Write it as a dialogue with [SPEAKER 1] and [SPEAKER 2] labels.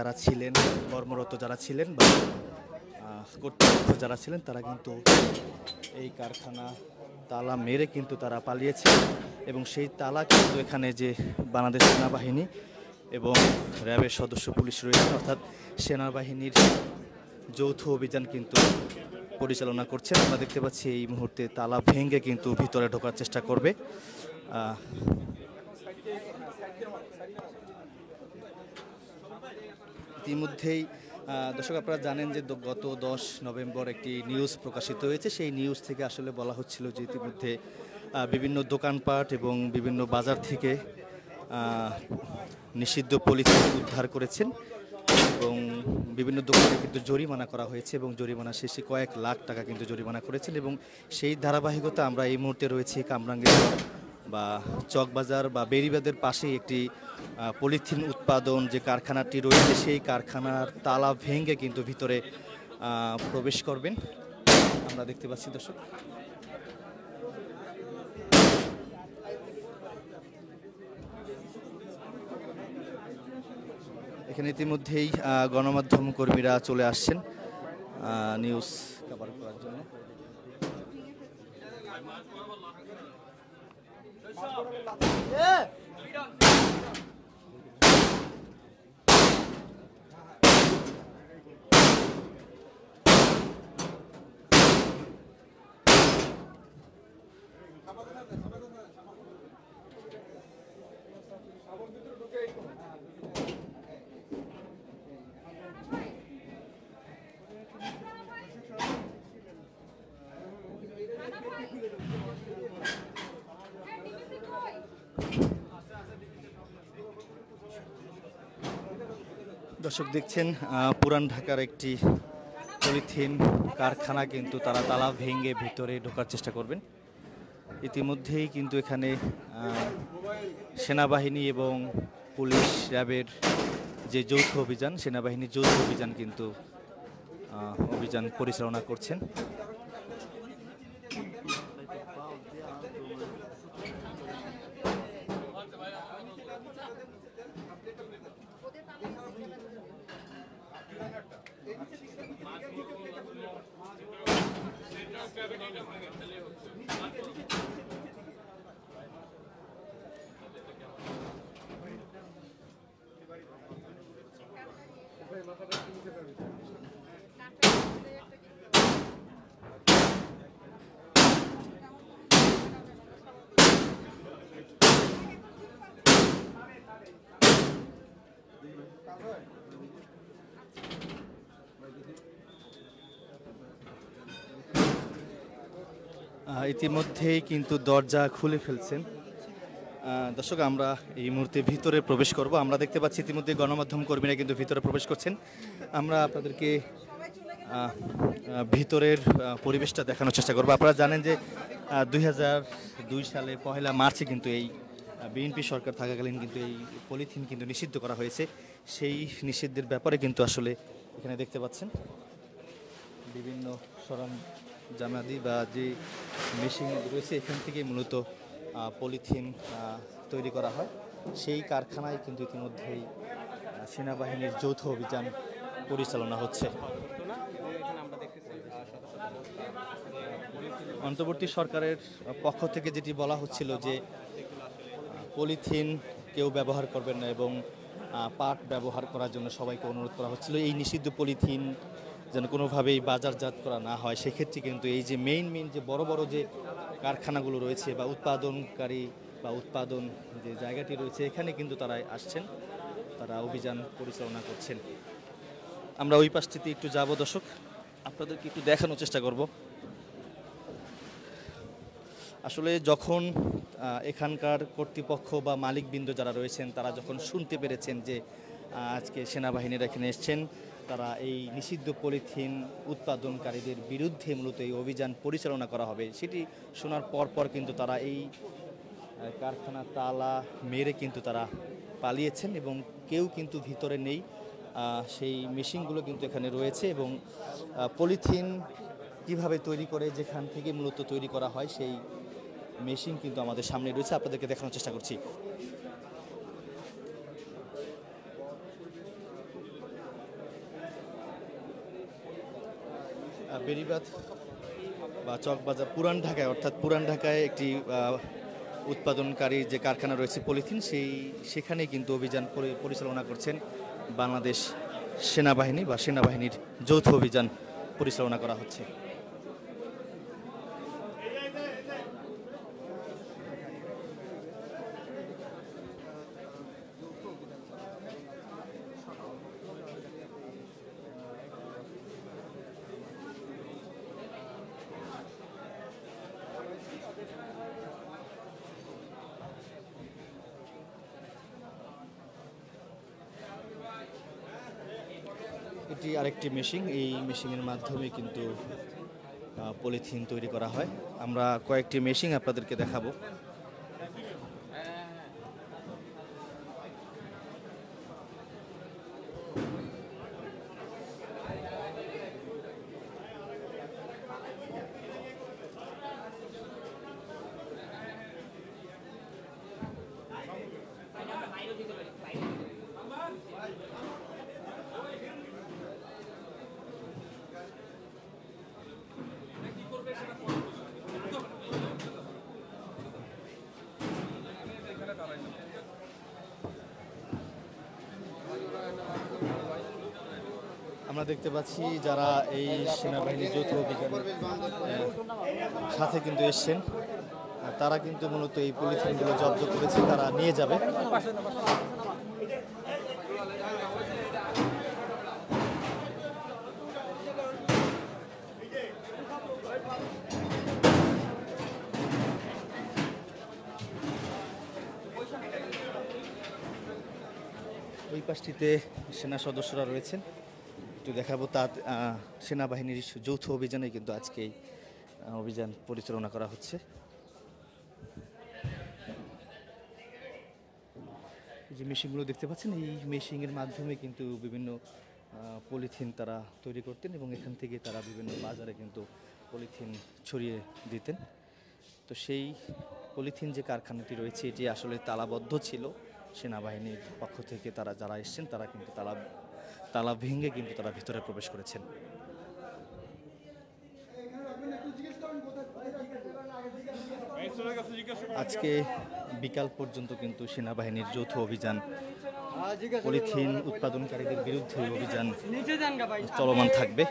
[SPEAKER 1] যারা ছিলেন, কর্মরত যারা ছিলেন বা কর্তৃপক্ষ যারা ছিলেন তারা কিন্তু এই কারখানা তালা মেরে কিন্তু তারা পালিয়েছে এবং সেই তালা কিন্তু এখানে যে বাংলাদেশ সেনাবাহিনী এবং র্যাবের সদস্য পুলিশ রয়েছেন, অর্থাৎ সেনাবাহিনীর যৌথ অভিযান কিন্তু পরিচালনা করছেন। আমরা দেখতে পাচ্ছি এই মুহূর্তে তালা ভেঙে কিন্তু ভিতরে ঢোকার চেষ্টা করবে। ইতিমধ্যেই দর্শক আপনারা জানেন যে গত 10 নভেম্বর একটি নিউজ প্রকাশিত হয়েছে। সেই নিউজ থেকে আসলে বলা হচ্ছিল যে ইতিমধ্যে বিভিন্ন দোকানপাট এবং বিভিন্ন বাজার থেকে নিষিদ্ধ পলিথিন উদ্ধার করেছেন এবং বিভিন্ন দোকানে কিন্তু জরিমানা করা হয়েছে এবং জরিমানা শেষে কয়েক লাখ টাকা কিন্তু জরিমানা করেছেন এবং সেই ধারাবাহিকতা আমরা এই মুহূর্তে রয়েছি কামরাঙ্গীর বা চকবাজার বা বেড়িবাঁধের পাশেই একটি পলিথিন উৎপাদন যে কারখানাটি রয়েছে সেই কারখানার তালা ভেঙে কিন্তু ভিতরে প্রবেশ করবেন আমরা দেখতে পাচ্ছি দর্শক। এখানে ইতিমধ্যেই গণমাধ্যম কর্মীরা চলে আসছেন নিউজ কভার করার জন্য। দর্শক দেখছেন পুরান ঢাকার একটি পলিথিন কারখানা কিন্তু তারা তালা ভেঙে ভিতরে ঢোকার চেষ্টা করবেন। ইতিমধ্যেই কিন্তু এখানে সেনাবাহিনী এবং পুলিশ র্যাবের যে যৌথ অভিযান, সেনাবাহিনীর যৌথ অভিযান কিন্তু অভিযান পরিচালনা করছেন। ইতিমধ্যেই কিন্তু দরজা খুলে ফেলছেন দর্শক। আমরা এই মুহূর্তে ভিতরে প্রবেশ করব। আমরা দেখতে পাচ্ছি ইতিমধ্যে গণমাধ্যম কর্মীরা কিন্তু ভিতরে প্রবেশ করছেন। আমরা আপনাদেরকে ভিতরের পরিবেশটা দেখানোর চেষ্টা করব। আপনারা জানেন যে 2002 সালে 1 মার্চে কিন্তু এই বিএনপি সরকার থাকাকালীন কিন্তু এই পলিথিন কিন্তু নিষিদ্ধ করা হয়েছে। সেই নিষিদ্ধের ব্যাপারে কিন্তু আসলে এখানে দেখতে পাচ্ছেন বিভিন্ন সরঞ্জামাদি বা যে মেশিন রয়েছে এখান থেকে মূলত পলিথিন তৈরি করা হয়। সেই কারখানায় কিন্তু ইতিমধ্যেই সেনাবাহিনীর যৌথ অভিযান পরিচালনা হচ্ছে। অন্তর্বর্তী সরকারের পক্ষ থেকে যেটি বলা হচ্ছিল যে পলিথিন কেউ ব্যবহার করবেন না এবং পাট ব্যবহার করার জন্য সবাইকে অনুরোধ করা হচ্ছিল। এই নিষিদ্ধ পলিথিন যেন কোনোভাবেই বাজারজাত করা না হয়, সেক্ষেত্রে কিন্তু এই যে মেইন যে বড় বড় যে কারখানাগুলো রয়েছে বা উৎপাদনকারী বা উৎপাদন যে জায়গাটি রয়েছে এখানে কিন্তু তারা আসছেন, তারা অভিযান পরিচালনা করছেন। আমরা ওই পাশটিতে একটু যাব দর্শক, আপনাদেরকে একটু দেখানোর চেষ্টা করব। আসলে যখন এখানকার কর্তৃপক্ষ বা মালিকবৃন্দ যারা রয়েছেন তারা যখন শুনতে পেরেছেন যে আজকে সেনাবাহিনীরা এখানে এসছেন, তারা এই নিষিদ্ধ পলিথিন উৎপাদনকারীদের বিরুদ্ধে মূলত এই অভিযান পরিচালনা করা হবে, সেটি শোনার পর কিন্তু তারা এই কারখানা তালা মেরে কিন্তু তারা পালিয়েছেন এবং কেউ কিন্তু ভিতরে নেই। সেই মেশিনগুলো কিন্তু এখানে রয়েছে এবং পলিথিন কিভাবে তৈরি করে যেখান থেকে মূলত তৈরি করা হয় সেই মেশিন কিন্তু আমাদের সামনে রয়েছে, আপনাদেরকে দেখানোর চেষ্টা করছি। বেড়িবাঁধ বা চকবাজার পুরান ঢাকায়, অর্থাৎ পুরান ঢাকায় একটি উৎপাদনকারী যে কারখানা রয়েছে পলিথিন, সেখানে কিন্তু অভিযান পরিচালনা করছেন বাংলাদেশ সেনাবাহিনী বা সেনাবাহিনীর যৌথ অভিযান পরিচালনা করা হচ্ছে। এটি আরেকটি মেশিন, এই মেশিনের মাধ্যমে কিন্তু পলিথিন তৈরি করা হয়। আমরা কয়েকটি মেশিন আপনাদেরকে দেখাবো। আমরা দেখতে পাচ্ছি যারা এই সেনাবাহিনীর যৌথ অভিযানের সাথে কিন্তু এসছেন, তারা কিন্তু মূলত এই পলিথিনগুলো জব্দ করেছে, তারা নিয়ে যাবে। ওই পাশটিতে সেনা সদস্যরা রয়েছেন, একটু দেখাবো। তার সেনাবাহিনীর যৌথ অভিযানে কিন্তু আজকে এই অভিযান পরিচালনা করা হচ্ছে। যে মেশিনগুলো দেখতে পাচ্ছেন, এই মেশিনের মাধ্যমে কিন্তু বিভিন্ন পলিথিন তারা তৈরি করতেন এবং এখান থেকে তারা বিভিন্ন বাজারে কিন্তু পলিথিন ছড়িয়ে দিতেন। তো সেই পলিথিন যে কারখানাটি রয়েছে, এটি আসলে তালাবদ্ধ ছিল। সেনাবাহিনীর পক্ষ থেকে তারা যারা এসছেন, তারা কিন্তু তালা ভেঙে কিন্তু তারা ভিতরে প্রবেশ করেছেন। আজকে বিকাল পর্যন্ত কিন্তু সেনাবাহিনীর যৌথ অভিযান, পলিথিন উৎপাদনকারীদের বিরুদ্ধে অভিযান চলমান থাকবে।